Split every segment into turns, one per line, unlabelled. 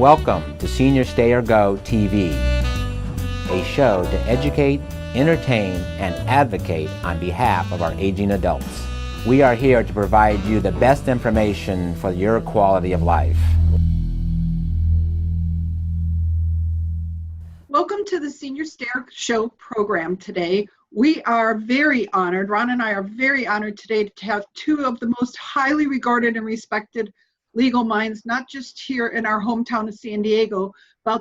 Welcome to Senior Stay or Go TV, a show to educate, entertain, and advocate on behalf of our aging adults. We are here to provide you the best information for your quality of life.
Welcome to the Senior Stay or Show program today. We are very honored, Ron and I are very honored today to have two of the most highly regarded and respected legal minds, not just here in our hometown of San Diego, but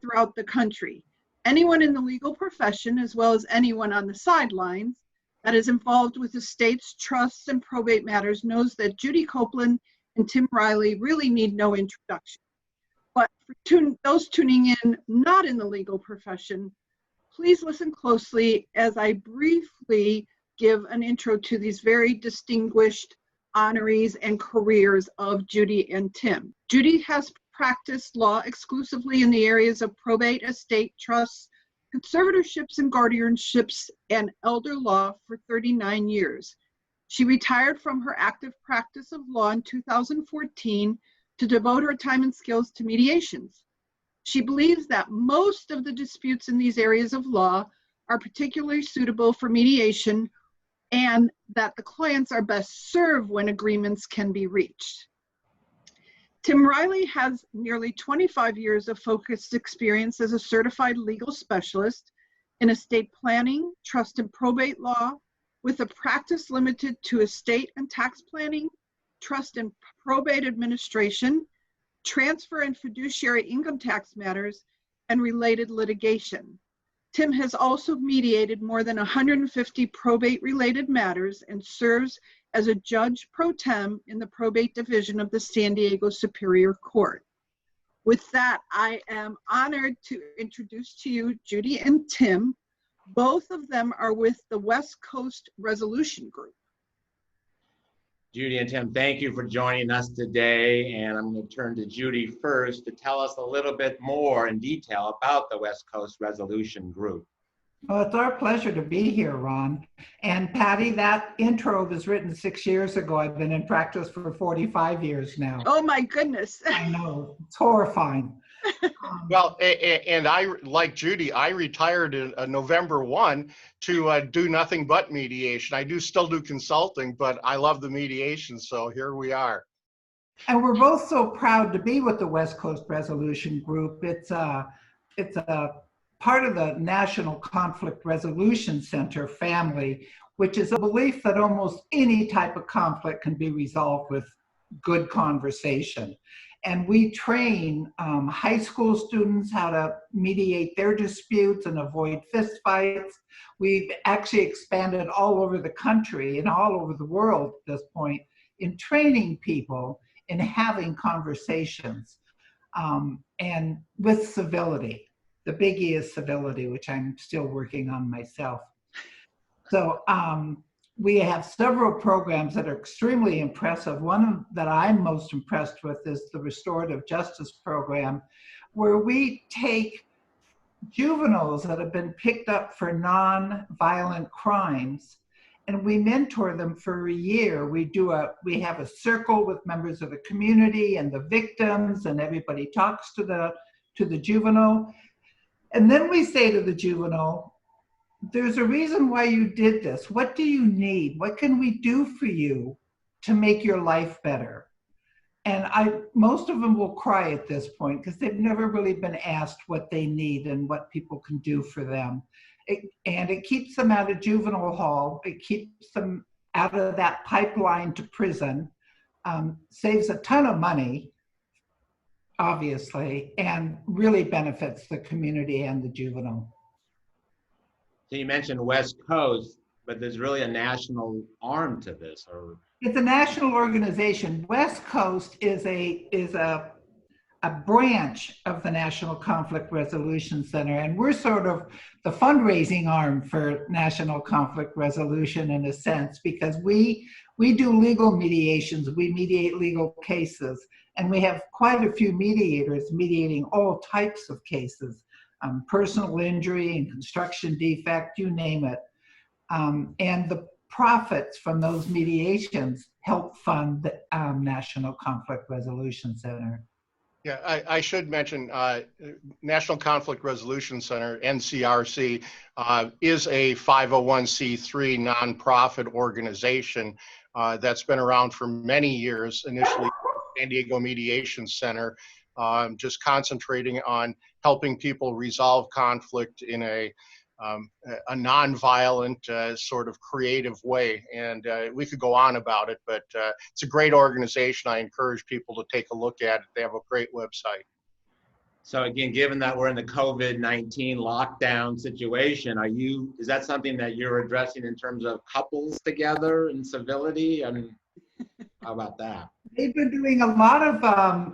throughout the country. Anyone in the legal profession, as well as anyone on the sidelines that is involved with estates, trusts, and probate matters knows that Judy Copeland and Tim Riley really need no introduction. But for those tuning in not in the legal profession, please listen closely as I briefly give an intro to these very distinguished honorees and careers of Judy and Tim. Judy has practiced law exclusively in the areas of probate, estate, trusts, conservatorships and guardianships, and elder law for 39 years. She retired from her active practice of law in 2014 to devote her time and skills to mediations. She believes that most of the disputes in these areas of law are particularly suitable for mediation and that the clients are best served when agreements can be reached. Tim Riley has nearly 25 years of focused experience as a certified legal specialist in estate planning, trust and probate law, with a practice limited to estate and tax planning, trust and probate administration, transfer and fiduciary income tax matters, and related litigation. Tim has also mediated more than 150 probate-related matters and serves as a judge pro tem in the probate division of the San Diego Superior Court. With that, I am honored to introduce to you Judy and Tim. Both of them are with the West Coast Resolution Group.
Judy and Tim, thank you for joining us today, and I'm going to turn to Judy first to tell us a little bit more in detail about the West Coast Resolution Group.
Well, it's our pleasure to be here, Ron. And Patty, that intro was written 6 years ago. I've been in practice for 45 years now.
Oh my goodness.
I know, it's horrifying.
Well, and I, like Judy, I retired in November 1 to do nothing but mediation. I still do consulting, but I love the mediation, so here we are.
And we're both so proud to be with the West Coast Resolution Group. It's a part of the National Conflict Resolution Center family, which is a belief that almost any type of conflict can be resolved with good conversation. And we train high school students how to mediate their disputes and avoid fistfights. We've actually expanded all over the country and all over the world at this point in training people in having conversations and with civility. The biggie is civility, which I'm still working on myself. So we have several programs that are extremely impressive. One that I'm most impressed with is the Restorative Justice Program, where we take juveniles that have been picked up for non-violent crimes and we mentor them for a year. We have a circle with members of the community and the victims, and everybody talks to the juvenile. And then we say to the juvenile, there's a reason why you did this. What do you need? What can we do for you to make your life better? And most of them will cry at this point because they've never really been asked what they need and what people can do for them. And it keeps them out of juvenile hall. It keeps them out of that pipeline to prison, saves a ton of money, obviously, and really benefits the community and the juvenile.
So you mentioned West Coast, but there's really a national arm to this, or?
It's a national organization. West Coast is a branch of the National Conflict Resolution Center, and we're sort of the fundraising arm for National Conflict Resolution in a sense, because we do legal mediations, we mediate legal cases, and we have quite a few mediators mediating all types of cases. Personal injury and construction defect, you name it. And the profits from those mediations help fund the National Conflict Resolution Center.
Yeah, I should mention National Conflict Resolution Center, NCRC, is a 501c3 nonprofit organization that's been around for many years, initially San Diego Mediation Center, just concentrating on helping people resolve conflict in a nonviolent sort of creative way. And we could go on about it, but it's a great organization. I encourage people to take a look at it. They have a great website.
So again, given that we're in the COVID-19 lockdown situation, is that something that you're addressing in terms of couples together in civility? I mean, how about that?
They've been doing a lot of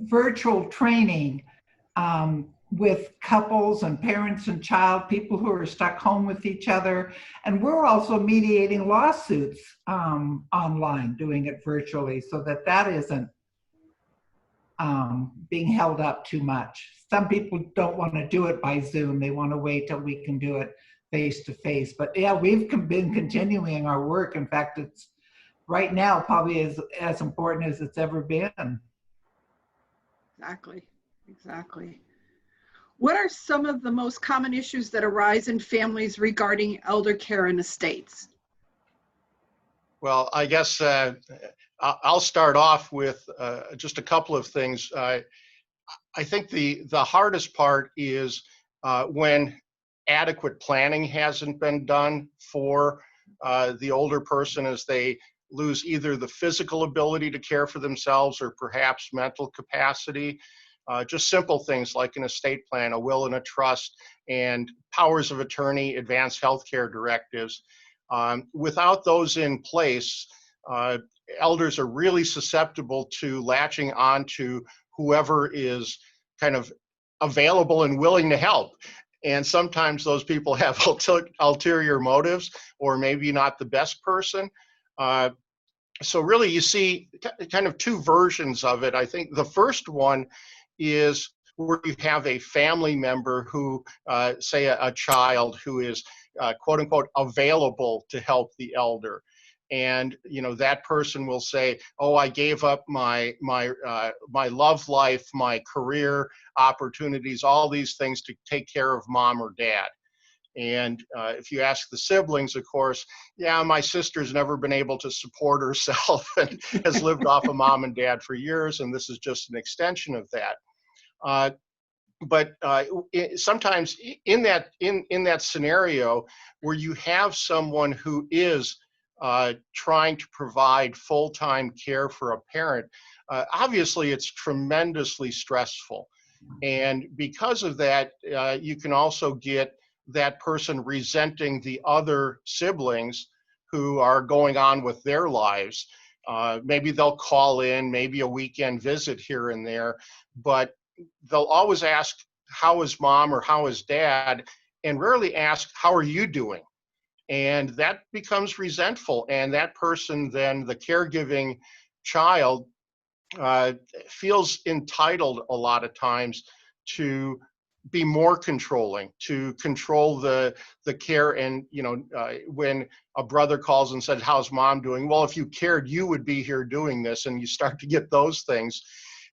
virtual training with couples and parents and child, people who are stuck home with each other. And we're also mediating lawsuits online, doing it virtually, so that isn't being held up too much. Some people don't want to do it by Zoom. They want to wait till we can do it face to face. But yeah, we've been continuing our work. In fact, it's right now probably as important as it's ever been.
Exactly. What are some of the most common issues that arise in families regarding elder care and estates?
Well, I guess I'll start off with just a couple of things. I think the hardest part is when adequate planning hasn't been done for the older person, as they lose either the physical ability to care for themselves or perhaps mental capacity. Just simple things like an estate plan, a will and a trust, and powers of attorney, advanced healthcare directives. Without those in place, elders are really susceptible to latching on to whoever is kind of available and willing to help. And sometimes those people have ulterior motives, or maybe not the best person. So really you see kind of two versions of it. I think the first one is where you have a family member who, say a child who is quote unquote available to help the elder. And that person will say, oh, I gave up my love life, my career opportunities, all these things to take care of mom or dad. And if you ask the siblings, of course, yeah, my sister's never been able to support herself and has lived off of mom and dad for years, and this is just an extension of that. But sometimes in that scenario where you have someone who is trying to provide full-time care for a parent, obviously it's tremendously stressful. And because of that, you can also get that person resenting the other siblings who are going on with their lives. Maybe they'll call in, maybe a weekend visit here and there, but they'll always ask, how is mom or how is dad? And rarely ask, how are you doing? And that becomes resentful. And that person then, the caregiving child, feels entitled a lot of times to be more controlling, to control the care. And when a brother calls and said, how's mom doing? Well, if you cared, you would be here doing this. And you start to get those things.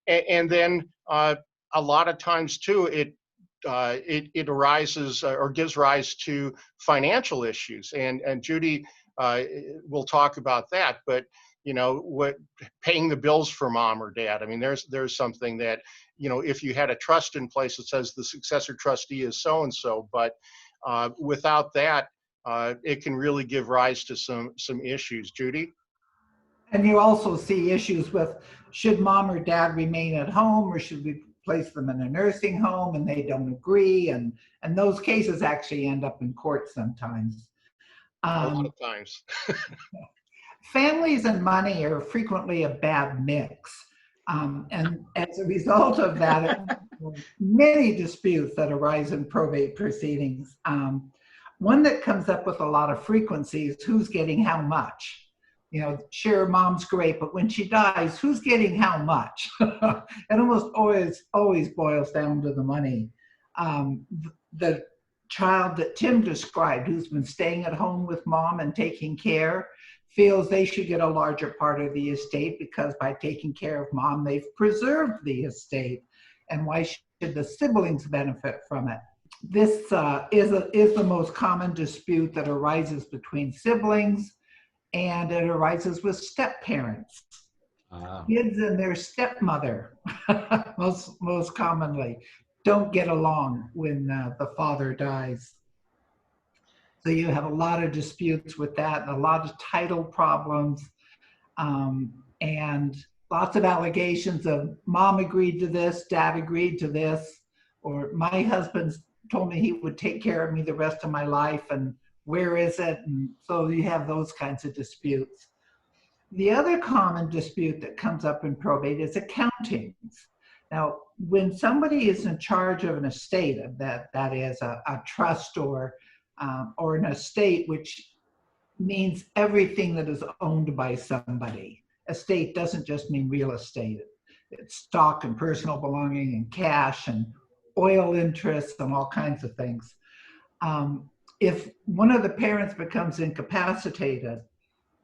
And then a lot of times too, it arises or gives rise to financial issues. And Judy will talk about that. But what paying the bills for mom or dad. I mean, there's something that, if you had a trust in place that says the successor trustee is so-and-so, but without that, it can really give rise to some issues. Judy?
And you also see issues with, should mom or dad remain at home, or should we place them in a nursing home, and they don't agree, and those cases actually end up in court sometimes.
A lot of times.
Families and money are frequently a bad mix. And as a result of that, many disputes that arise in probate proceedings. One that comes up with a lot of frequency is who's getting how much. Sure, mom's great, but when she dies, who's getting how much? It almost always boils down to the money. The child that Tim described, who's been staying at home with mom and taking care, feels they should get a larger part of the estate because by taking care of mom, they've preserved the estate. And why should the siblings benefit from it? This is the most common dispute that arises between siblings, and it arises with step-parents. Kids and their stepmother, most commonly, don't get along when the father dies. So you have a lot of disputes with that, and a lot of title problems, and lots of allegations of mom agreed to this, dad agreed to this, or my husband told me he would take care of me the rest of my life, and where is it? And so you have those kinds of disputes. The other common dispute that comes up in probate is accountings. Now, when somebody is in charge of an estate, that is a trust or an estate, which means everything that is owned by somebody. Estate doesn't just mean real estate. It's stock and personal belonging and cash and oil interests and all kinds of things. If one of the parents becomes incapacitated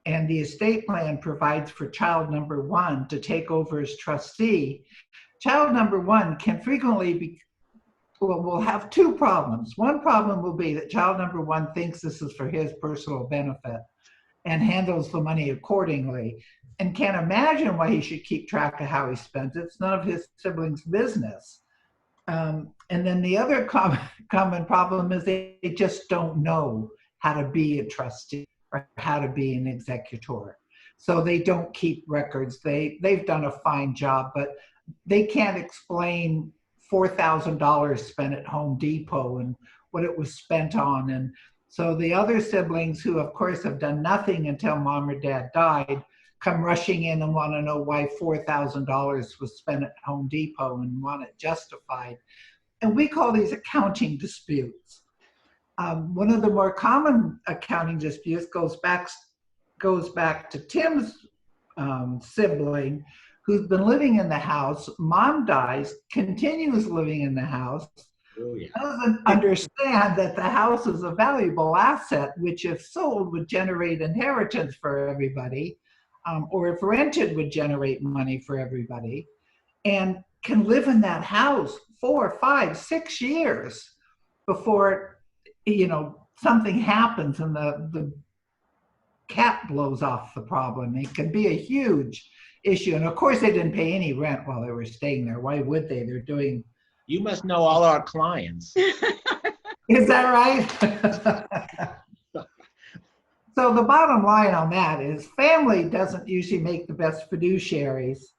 and the estate plan provides for child number one to take over as trustee, child number one can frequently will have two problems. One problem will be that child number one thinks this is for his personal benefit and handles the money accordingly and can't imagine why he should keep track of how he spends it. It's none of his siblings' business. And then the other common problem is they just don't know how to be a trustee or how to be an executor. So they don't keep records. They've done a fine job, but they can't explain $4,000 spent at Home Depot and what it was spent on. And so the other siblings, who of course have done nothing until mom or dad died, come rushing in and want to know why $4,000 was spent at Home Depot and want it justified. And we call these accounting disputes. One of the more common accounting disputes goes back to Tim's sibling, who's been living in the house. Mom dies, continues living in the house, doesn't understand that the house is a valuable asset, which if sold would generate inheritance for everybody, or if rented would generate money for everybody, and can live in that house 4, 5, 6 years before something happens and the cap blows off the problem. It can be a huge issue. And of course they didn't pay any rent while they were staying there. Why would they? They're doing...
You must know all our clients.
Is that right? So the bottom line on that is family doesn't usually make the best fiduciaries.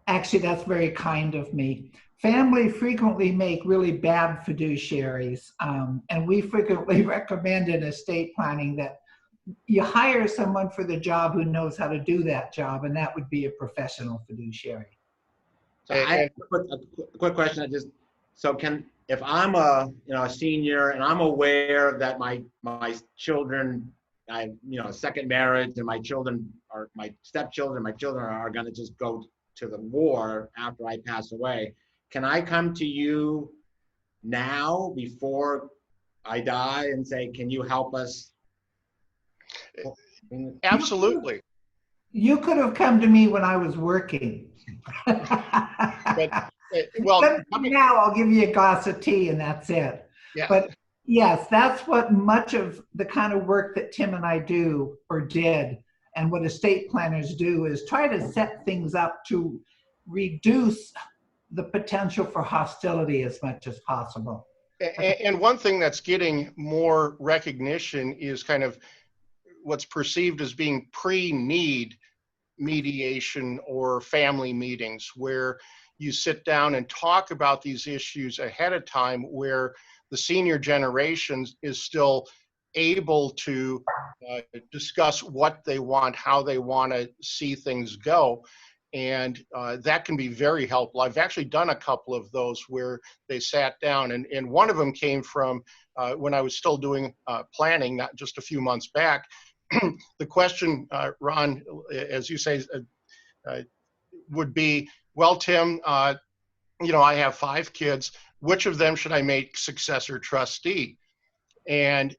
Actually, that's very kind of me. Family frequently make really bad fiduciaries. And we frequently recommend in estate planning that you hire someone for the job who knows how to do that job, and that would be a professional fiduciary.
So I have a quick question. If I'm a senior and I'm aware that my children, second marriage, and my stepchildren, my children are going to just go to the war after I pass away, can I come to you now before I die and say, can you help us?
Absolutely.
You could have come to me when I was working.
But,
now I'll give you a glass of tea and that's it.
Yeah.
But yes, that's what much of the kind of work that Tim and I do or did, and what estate planners do, is try to set things up to reduce the potential for hostility as much as possible.
And one thing that's getting more recognition is kind of what's perceived as being pre-need mediation or family meetings, where you sit down and talk about these issues ahead of time, where the senior generation is still able to discuss what they want, how they want to see things go. And that can be very helpful. I've actually done a couple of those where they sat down, and one of them came from when I was still doing planning, not just a few months back. The question, Ron, as you say, would be, well, Tim, I have 5 kids. Which of them should I make successor trustee? And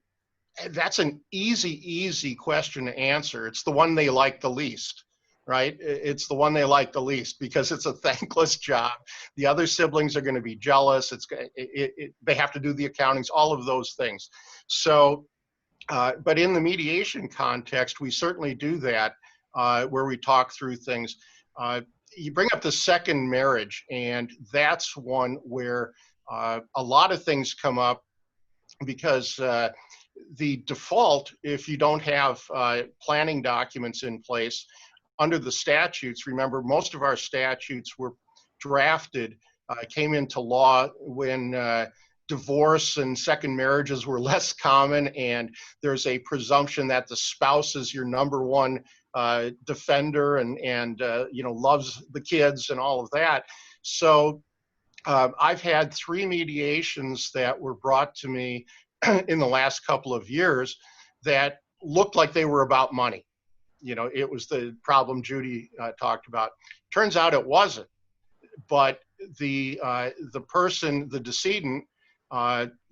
That's an easy question to answer. It's the one they like the least, right? It's the one they like the least because it's a thankless job. The other siblings are going to be jealous. They have to do the accountings, all of those things. So, but in the mediation context, we certainly do that, where we talk through things. You bring up the second marriage, and that's one where a lot of things come up because the default, if you don't have planning documents in place under the statutes, remember most of our statutes were drafted, came into law when divorce and second marriages were less common, and there's a presumption that the spouse is your number one defender and loves the kids and all of that. So I've had 3 mediations that were brought to me in the last couple of years that looked like they were about money. It was the problem Judy talked about. Turns out it wasn't. But the person, the decedent,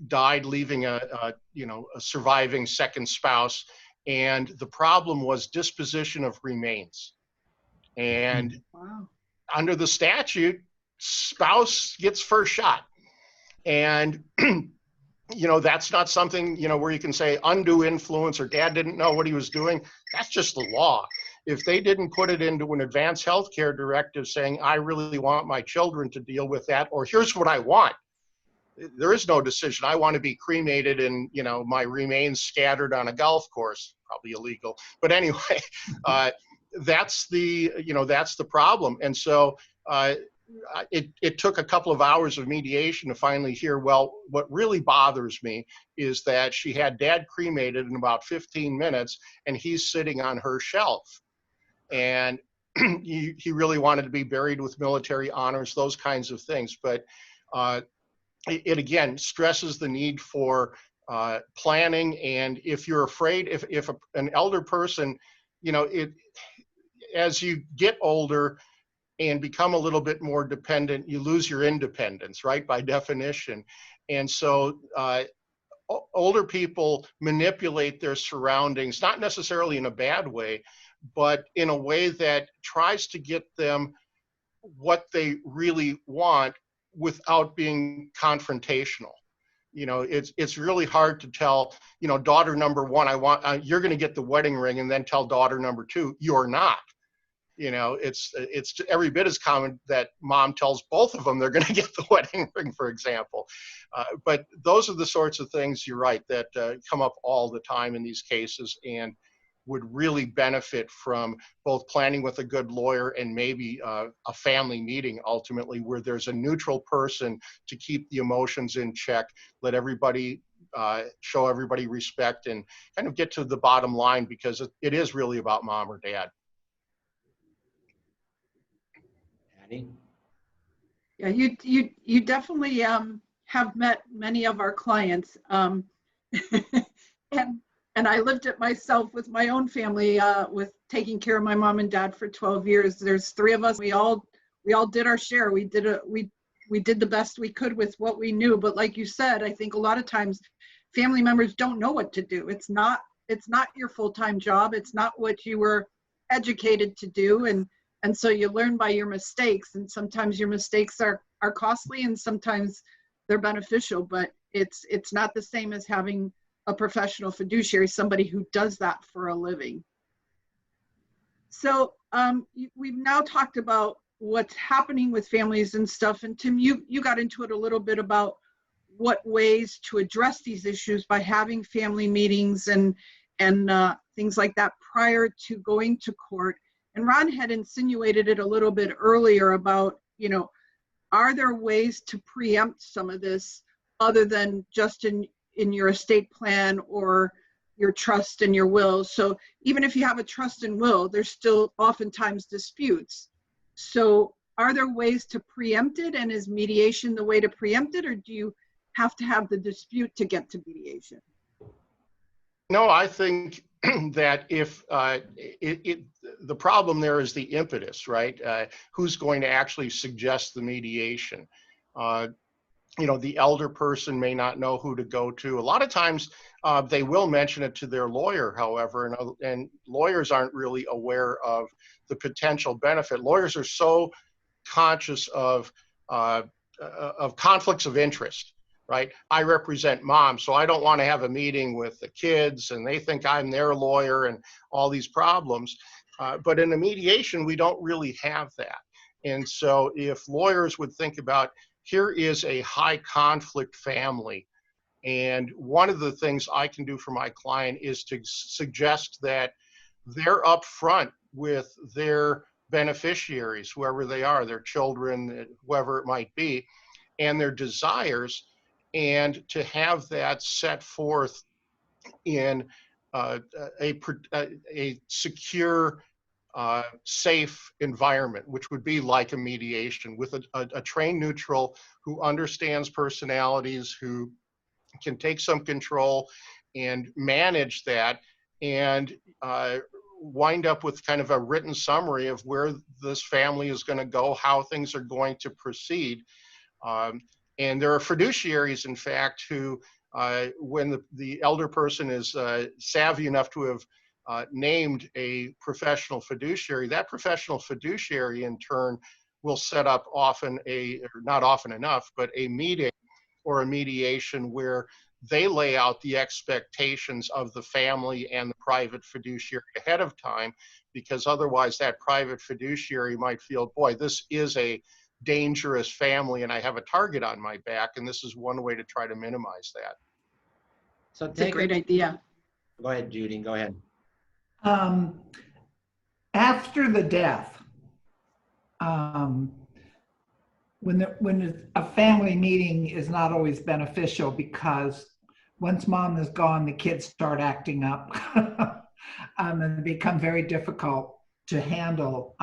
died leaving a surviving second spouse, and the problem was disposition of remains. And
Wow.
under the statute, spouse gets first shot. And that's not something, where you can say undue influence or dad didn't know what he was doing. That's just the law. If they didn't put it into an advanced healthcare directive saying, I really want my children to deal with that, or here's what I want. There is no decision. I want to be cremated and, my remains scattered on a golf course, probably illegal. But anyway, that's the problem. And so it took a couple of hours of mediation to finally hear, well, what really bothers me is that she had dad cremated in about 15 minutes and he's sitting on her shelf. And he really wanted to be buried with military honors, those kinds of things. But it again stresses the need for planning. And if you're afraid, if an elder person, as you get older and become a little bit more dependent, you lose your independence, right, by definition. And so older people manipulate their surroundings, not necessarily in a bad way, but in a way that tries to get them what they really want without being confrontational. It's really hard to tell, daughter number 1, you're going to get the wedding ring, and then tell daughter number 2, you're not. It's every bit as common that mom tells both of them they're going to get the wedding ring, for example. But those are the sorts of things, you're right, that come up all the time in these cases and would really benefit from both planning with a good lawyer and maybe a family meeting ultimately, where there's a neutral person to keep the emotions in check, let everybody show everybody respect, and kind of get to the bottom line, because it is really about mom or dad.
Yeah, you definitely have met many of our clients, and I lived it myself with my own family, with taking care of my mom and dad for 12 years. There's 3 of us. We all did our share. We did the best we could with what we knew. But like you said, I think a lot of times family members don't know what to do. It's not your full-time job. It's not what you were educated to do, and so you learn by your mistakes. And sometimes your mistakes are costly, and sometimes they're beneficial. But it's not the same as having a professional fiduciary, somebody who does that for a living. So we've now talked about what's happening with families and stuff. And Tim, you got into it a little bit about what ways to address these issues by having family meetings and things like that prior to going to court. And Ron had insinuated it a little bit earlier about, are there ways to preempt some of this other than just in your estate plan or your trust and your will? So even if you have a trust and will, there's still oftentimes disputes. So are there ways to preempt it, and is mediation the way to preempt it, or do you have to have the dispute to get to mediation?
No, I think that if the problem there is the impetus, right? Who's going to actually suggest the mediation? the elder person may not know who to go to. A lot of times they will mention it to their lawyer, however, and lawyers aren't really aware of the potential benefit. Lawyers are so conscious of conflicts of interest, right? I represent mom, so I don't want to have a meeting with the kids and they think I'm their lawyer and all these problems. But in a mediation, we don't really have that. And so if lawyers would think about, here is a high conflict family, and one of the things I can do for my client is to suggest that they're upfront with their beneficiaries, whoever they are, their children, whoever it might be, and their desires, and to have that set forth in a secure, safe environment, which would be like a mediation with a trained neutral who understands personalities, who can take some control and manage that, and wind up with kind of a written summary of where this family is going to go, how things are going to proceed. And there are fiduciaries, in fact, who, when the elder person is savvy enough to have named a professional fiduciary, that professional fiduciary in turn will set up often or not often enough, but a meeting or a mediation where they lay out the expectations of the family and the private fiduciary ahead of time, because otherwise that private fiduciary might feel, boy, this is a dangerous family and I have a target on my back, and this is one way to try to minimize that.
So
It's a great idea.
Go ahead, Judy, go ahead.
After the death, when a family meeting is not always beneficial, because once mom is gone, the kids start acting up and become very difficult to handle.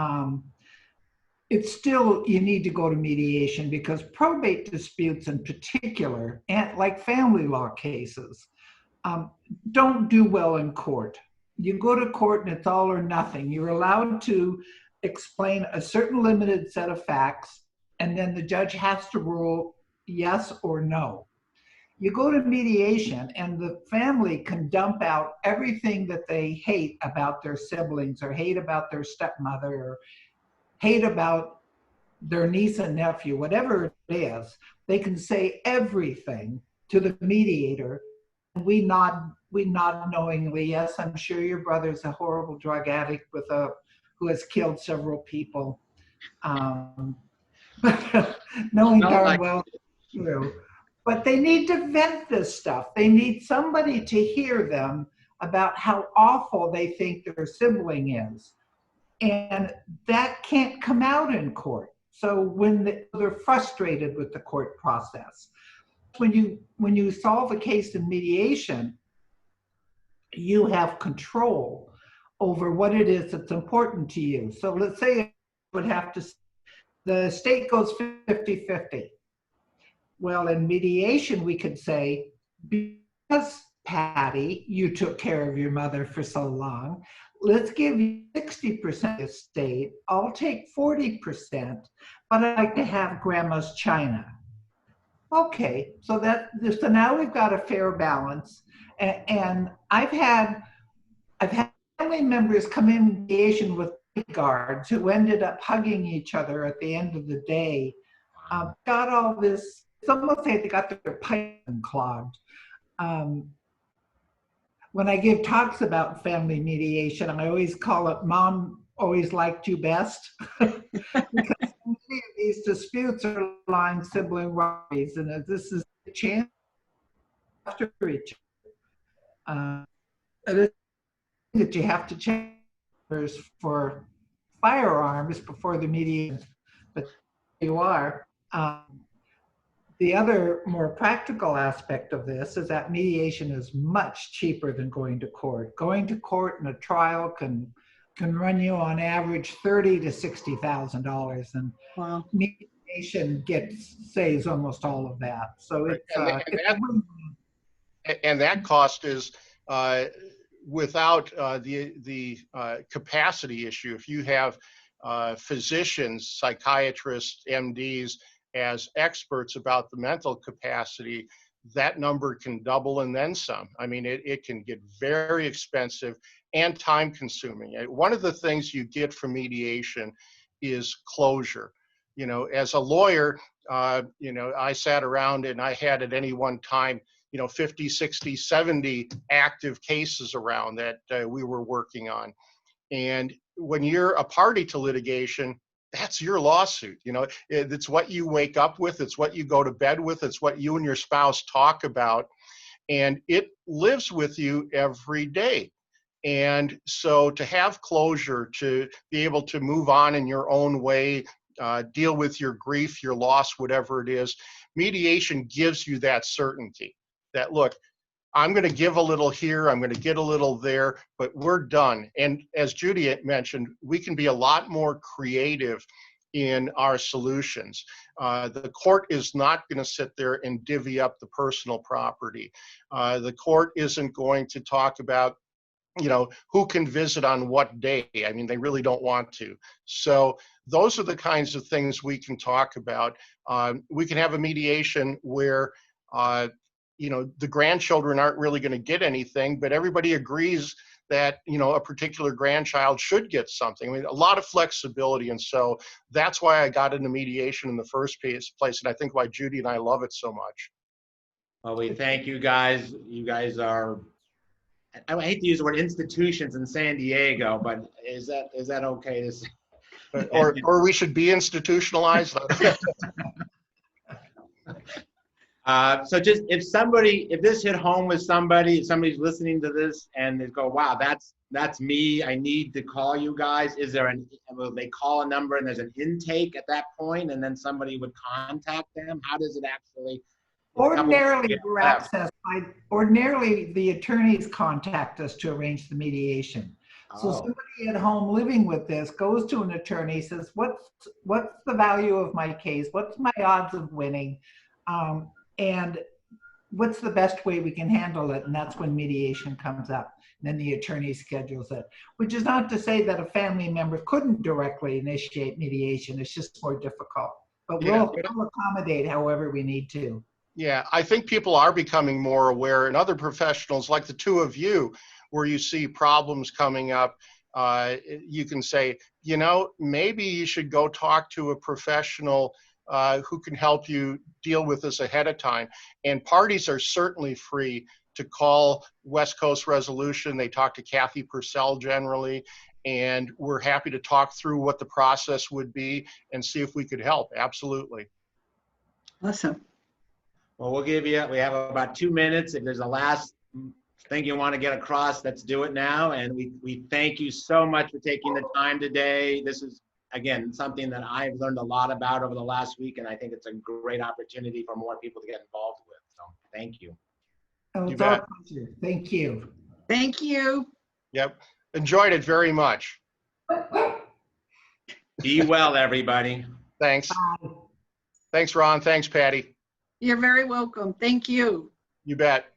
It's still, you need to go to mediation, because probate disputes in particular, and like family law cases, don't do well in court. You go to court and it's all or nothing. You're allowed to explain a certain limited set of facts, and then the judge has to rule yes or no. You go to mediation and the family can dump out everything that they hate about their siblings, or hate about their stepmother, or hate about their niece and nephew, whatever it is. They can say everything to the mediator. We nod knowingly, yes, I'm sure your brother's a horrible drug addict who has killed several people. Knowing darn well it's true. But they need to vent this stuff. They need somebody to hear them about how awful they think their sibling is. And that can't come out in court. So when they're frustrated with the court process, when you solve a case in mediation, you have control over what it is that's important to you. So let's say the state goes 50-50. Well, in mediation, we could say, because Patty, you took care of your mother for so long, let's give you 60% of the estate. I'll take 40%, but I'd like to have grandma's china. Okay, so now we've got a fair balance. And I've had family members come in mediation with guards who ended up hugging each other at the end of the day. Got all this, some will say they got their pipe clogged. When I give talks about family mediation, I always call it Mom Always Liked You Best. Because many of these disputes are lying sibling rivalries, and this is a chance after each other. That you have to check for firearms before the mediation, but you are. The other more practical aspect of this is that mediation is much cheaper than going to court. Going to court in a trial can run you on average $30,000 to $60,000, and
Wow.
mediation
saves almost all of that. So
and that cost is without the capacity issue. If you have physicians, psychiatrists, MDs, as experts about the mental capacity, that number can double and then some. I mean, it can get very expensive and time consuming. One of the things you get from mediation is closure. You know, as a lawyer, you know, I sat around and I had at any one time, you know, 50, 60, 70 active cases around that we were working on. And when you're a party to litigation, that's your lawsuit. You know, it's what you wake up with, it's what you go to bed with, it's what you and your spouse talk about, and it lives with you every day. And so to have closure, to be able to move on in your own way, deal with your grief, your loss, whatever it is, mediation gives you that certainty that, look, I'm going to give a little here, I'm going to get a little there, but we're done. And as Judy mentioned, we can be a lot more creative in our solutions. The court is not going to sit there and divvy up the personal property. The court isn't going to talk about, you know, who can visit on what day. I mean, they really don't want to. So those are the kinds of things we can talk about. We can have a mediation where, you know, the grandchildren aren't really going to get anything, but everybody agrees that, you know, a particular grandchild should get something. I mean, a lot of flexibility. And so that's why I got into mediation in the first place. And I think why Judy and I love it so much.
Well, we thank you guys. You guys are, I hate to use the word institutions in San Diego, but is that okay to say?
Or we should be institutionalized.
So just if this hit home with somebody, if somebody's listening to this and they go, wow, that's me, I need to call you guys. Will they call a number and there's an intake at that point and then somebody would contact them? How does it actually?
Ordinarily, ordinarily the attorneys contact us to arrange the mediation. So somebody at home living with this goes to an attorney, says, what's the value of my case? What's my odds of winning? And what's the best way we can handle it? And that's when mediation comes up. And then the attorney schedules it, which is not to say that a family member couldn't directly initiate mediation. It's just more difficult. But we'll accommodate however we need to.
Yeah, I think people are becoming more aware, and other professionals like the two of you, where you see problems coming up, you can say, you know, maybe you should go talk to a professional who can help you deal with this ahead of time. And parties are certainly free to call West Coast Resolution. They talk to Kathy Purcell generally, and we're happy to talk through what the process would be and see if we could help. Absolutely.
Awesome.
Well, we have about 2 minutes. If there's a last thing you want to get across, let's do it now. And we thank you so much for taking the time today. This is, again, something that I've learned a lot about over the last week, and I think it's a great opportunity for more people to get involved with. So thank you.
Oh, it's our pleasure. Thank you.
Thank you.
Yep. Enjoyed it very much.
Be well, everybody.
Thanks.
Bye.
Thanks, Ron. Thanks, Patty.
You're very welcome. Thank you.
You bet.